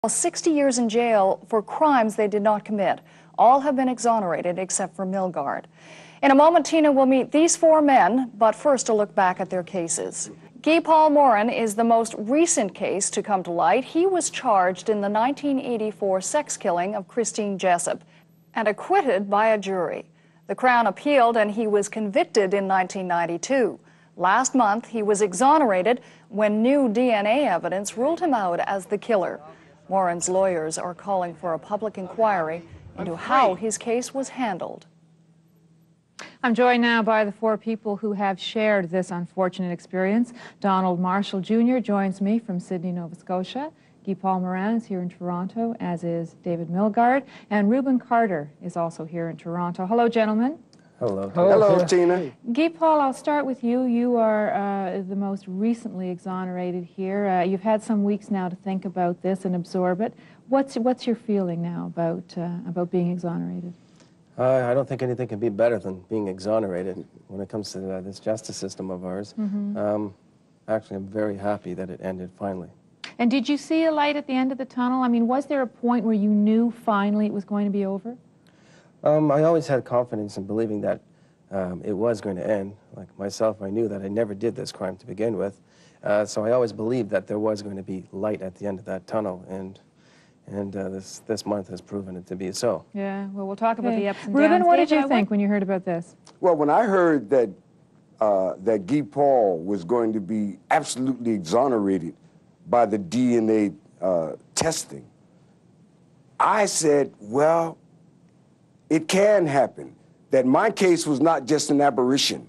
60 years in jail for crimes they did not commit. All have been exonerated except for Milgaard. In a moment, Tina will meet these four men, but first a look back at their cases. Guy Paul Morin is the most recent case to come to light. He was charged in the 1984 sex killing of Christine Jessup and acquitted by a jury. The Crown appealed and he was convicted in 1992. Last month, he was exonerated when new DNA evidence ruled him out as the killer. Morin's lawyers are calling for a public inquiry into how his case was handled. I'm joined now by the four people who have shared this unfortunate experience. Donald Marshall Jr. joins me from Sydney, Nova Scotia. Guy Paul Morin is here in Toronto, as is David Milgaard. And Reuben Carter is also here in Toronto. Hello, gentlemen. Hello. Hello, Tina. Guy Paul, I'll start with you. You are the most recently exonerated here. You've had some weeks now to think about this and absorb it. What's your feeling now about being exonerated? I don't think anything can be better than being exonerated when it comes to this justice system of ours. Actually, I'm very happy that it ended finally. And did you see a light at the end of the tunnel? I mean, was there a point where you knew finally it was going to be over? I always had confidence in believing that it was going to end. Like myself, I knew that I never did this crime to begin with. So I always believed that there was going to be light at the end of that tunnel, and this month has proven it to be so. Yeah, well, we'll talk about the ups and downs. Reuben, what did you think when you heard about this? Well, when I heard that that Guy Paul was going to be absolutely exonerated by the DNA testing, I said, well, it can happen. That my case was not just an aberration.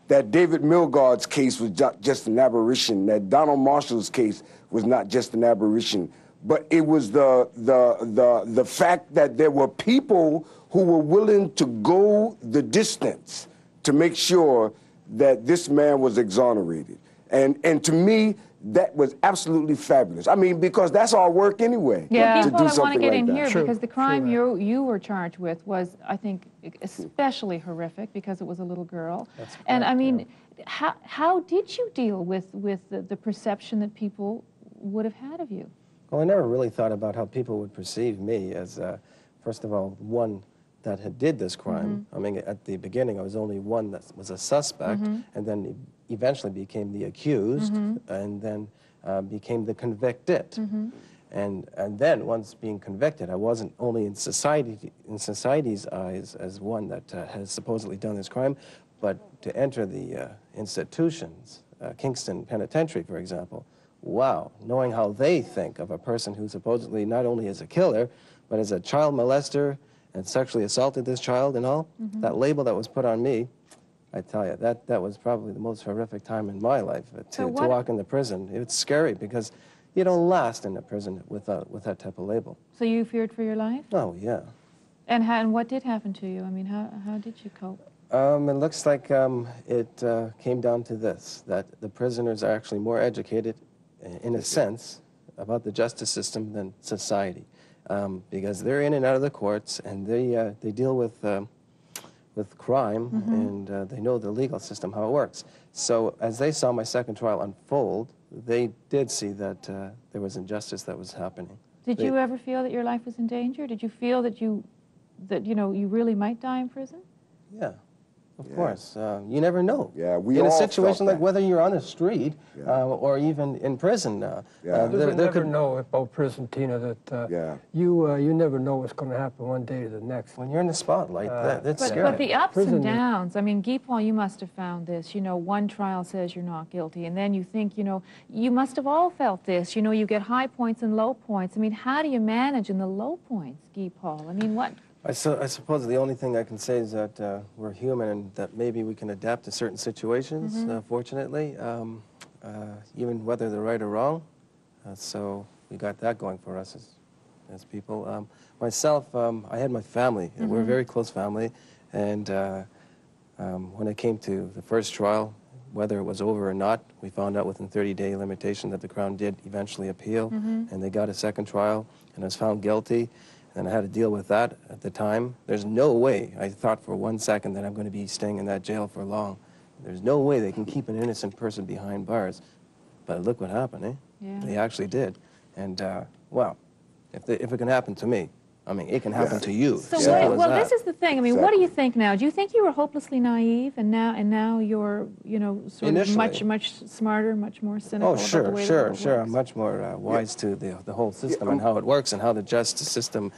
That David Milgaard's case was just an aberration. That Donald Marshall's case was not just an aberration. But it was the fact that there were people who were willing to go the distance to make sure that this man was exonerated. And to me, that was absolutely fabulous. I mean, because that's our work anyway. Yeah, to Paul, do I want to get in like here that. because the crime you were charged with was, I think, especially horrific because it was a little girl. That's correct, and I mean, yeah. how did you deal with the perception that people would have had of you? Well, I never really thought about how people would perceive me as, first of all, one that had did this crime. I mean, at the beginning, I was only one that was a suspect, and then eventually became the accused, and then became the convicted. And then, once being convicted, I wasn't only in society's eyes as one that has supposedly done this crime, but to enter the institutions, Kingston Penitentiary, for example. Wow, knowing how they think of a person who supposedly not only is a killer, but is a child molester and sexually assaulted this child and all, that label that was put on me, I tell you, that was probably the most horrific time in my life, to walk into prison. It's scary because you don't last in a prison with that type of label. So you feared for your life? Oh, yeah. And what did happen to you? I mean, how did you cope? It looks like it came down to this, that the prisoners are actually more educated, in a sense, about the justice system than society. Because they're in and out of the courts, and they deal with crime, and they know the legal system, how it works. So as they saw my second trial unfold, they did see that there was injustice that was happening. Did you ever feel that your life was in danger? Did you feel that you really might die in prison? Yeah. Of course. You never know. Yeah, we in all a situation felt like whether you're on the street or even in prison. You never know about prison, Tina, that you never know what's going to happen one day to the next. When you're in the spotlight, that's scary. But the ups and downs, I mean, Guy Paul, you must have found this. You know, one trial says you're not guilty, and then you think, you must have all felt this. You get high points and low points. I mean, how do you manage in the low points, Guy Paul? I mean, what? I suppose the only thing I can say is that we're human and that maybe we can adapt to certain situations, fortunately, even whether they're right or wrong. So we got that going for us as people. Myself, I had my family. We're a very close family. And when it came to the first trial, whether it was over or not, we found out within 30-day limitation that the Crown did eventually appeal. And they got a second trial and was found guilty. And I had to deal with that at the time. There's no way, I thought for 1 second, that I'm going to be staying in that jail for long. There's no way they can keep an innocent person behind bars. But look what happened, eh? Yeah. They actually did. And, well, If it can happen to me, I mean, it can happen to you. So Simple as well, that. this is the thing. I mean, what do you think now? Do you think you were hopelessly naive, and now you're, you know, sort Initially. of much smarter, much more cynical Oh, about the sure, way the sure, world sure. works? I'm much more wise to the whole system and how it works and how the justice system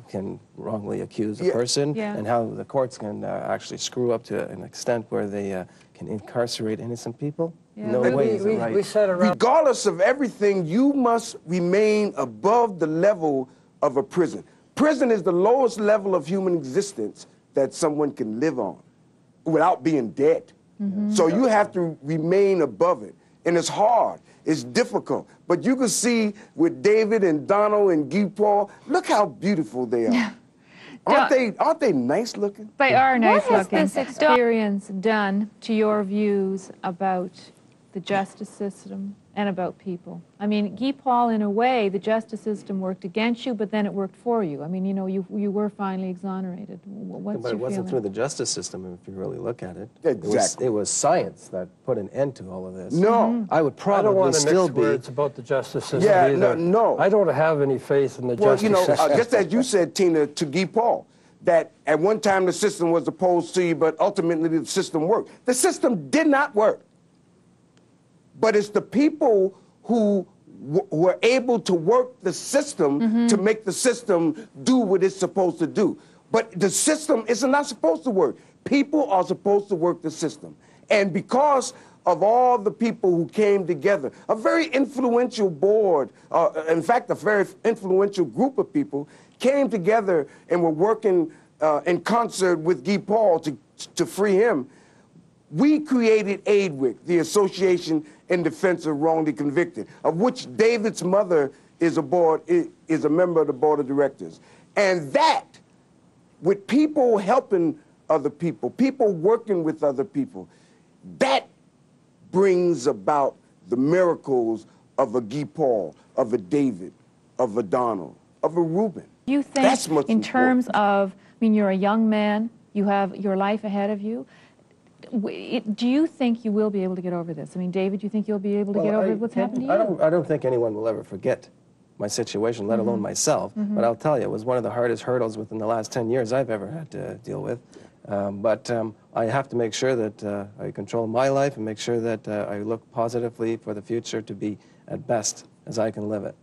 can wrongly accuse a person Yeah. and how the courts can actually screw up to an extent where they can incarcerate innocent people. Yeah. No And way is it right. We sat around. Regardless of everything, you must remain above the level of a prison. Prison is the lowest level of human existence that someone can live on without being dead. So you have to remain above it. And it's hard, it's difficult. But you can see with David and Donald and Guy Paul, look how beautiful they are. Aren't they nice looking? They are nice What has looking. this experience done to your views about the justice system and about people? I mean, Guy Paul, in a way, the justice system worked against you, but then it worked for you. I mean, you know, you were finally exonerated. What's But it your wasn't feeling? through the justice system, if you really look at it. Exactly. It was science that put an end to all of this. No. I would I don't probably want to still mix be. words about the justice system Yeah, either. no. I don't have any faith in the Well, justice you know, system. just as you said, Tina, to Guy Paul, that at one time the system was opposed to you, but ultimately the system worked. The system did not work. But it's the people who were able to work the system to make the system do what it's supposed to do. But the system is not supposed to work. People are supposed to work the system. And because of all the people who came together, a very influential board, in fact, a very influential group of people came together and were working in concert with Guy Paul to free him. We created AIDWIC, the Association in Defense of Wrongly Convicted, of which David's mother is a member of the board of directors. And that, with people helping other people, people working with other people, that brings about the miracles of a Guy Paul, of a David, of a Donald, of a Reuben. Do you think, That's much in terms of, I mean, you're a young man, you have your life ahead of you. Do you think you will be able to get over this? I mean, David, do you think you'll be able to get over what's happened to you? I don't think anyone will ever forget my situation, let alone myself. But I'll tell you, it was one of the hardest hurdles within the last 10 years I've ever had to deal with. But I have to make sure that I control my life and make sure that I look positively for the future to be, at best, as I can live it.